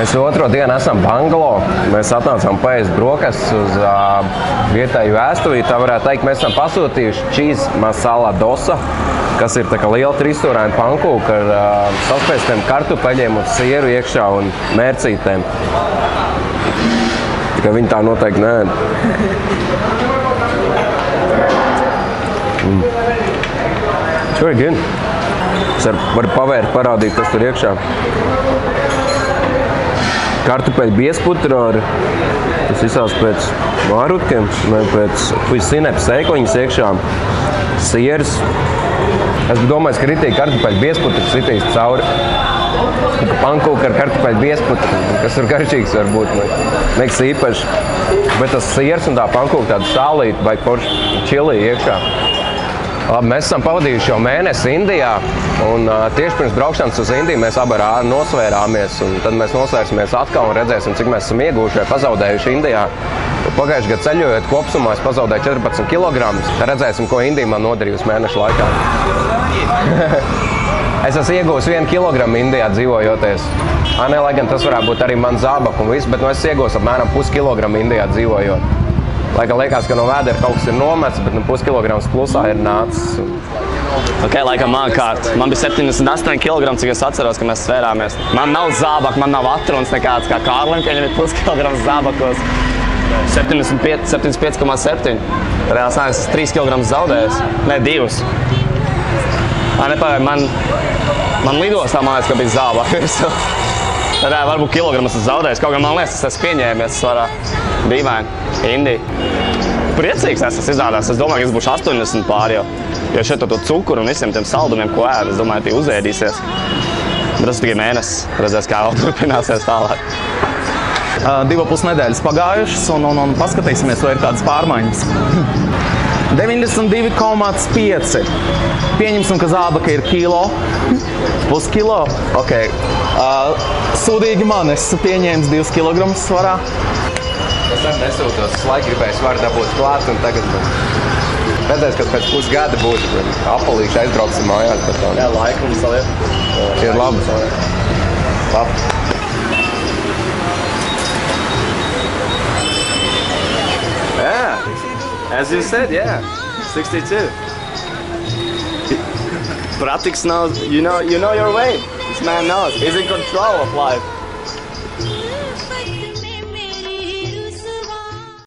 Mēs otro dienu esam Bangalo. Mēs atnācām paēst brokastis uz vietēju ēstuvi. Tā varētu teikt, mēs esam pasūtījuši cheese masala dosa, kas ir tā kā liela trīsstūraina pankūka ar saspēstiem kartupeļiem un sieru iekšā un mērcītēm. Tikai viņi tā noteikti nē. It's very good. Es varu pavērt, parādīt, kas tur iekšā. Kartupeļu biezputra ar tas izsās pēc vārutkiem, vai pēc sinepu sēkliņas iekšā, sieras. Es domāju, ka ritīgi kartupeļu biezputrs ritīs cauri. Pankūka ar kartupeļu biezputru, kas tur garšīgs var būt. Nekas īpaši. Bet tas siers un tā pankūka tāda sālīta vai forši čilī iekšā. Labi, mēs esam pavadījuši jau mēnesi Indijā, un tieši pirms braukšanas uz Indiju mēs abi ar āru nosvērāmies, un tad mēs nosvērsimies atkal un redzēsim, cik mēs esam ieguvuši vai pazaudējuši Indijā. Pagājušajā gadā ceļojot kopsumā es pazaudēju 14 kg. Tad redzēsim, ko Indija man nodarījusi mēnešu laikā. Es esmu ieguvis 1 kilogramu Indijā dzīvojoties. Lai gan tas varētu būt arī man zābak un viss, bet es iegūstu apmēram puskilogramu Indijā dzīvojot. Lai gan liekas, ka no vēdera kaut kas ir nometis, bet puskilograms plusā ir nācis. Ok, laikam man kārt. Man bija 78 kg, cik es atceros, ka mēs svērāmies. Man nav zābak, man nav atruns nekāds kā Kārlim, ka viņam ir puskilograms zābakos. 75,7. Reāli sanāk, es 3 kg zaudējis. Ne, 2. Nepagaid, man lidostā, man liekas, ka bija zābak. Tad varbūt kilogramus es zaudējis. Kaut gan man liekas, es esmu pieņēmies, tas var dīvaini. Indija. Priecīgs es esmu izrādās. Es domāju, ka es būšu 80 pār jau. Jo šeit to cukuru un visiem tiem saldumiem, ko ēd, es domāju, tie uzēdīsies. Bet tas tikai mēnesis. Redzēs, kā vēl turpināsies tālāk. 2,5 nedēļas pagājušas un paskatīsimies, vai ir kādas pārmaiņas. 92,5. Pieņemsim, ka zābaka ir kilo. Puskilo. Ok. Sūdīgi man, es pieņēmu 2 kg svarā. Es arī nesūtos, es laiku gribēju svaru dabūt klāt, un tagad pēdējais, kad pēc pusgada būtu apalīši aizbrauksim mājās. Jā, laika mums vēl ir. Ir labi. Labi. Yeah, as you said, yeah, 62. Pratik knows, you know your weight. This man knows. He's in control of life.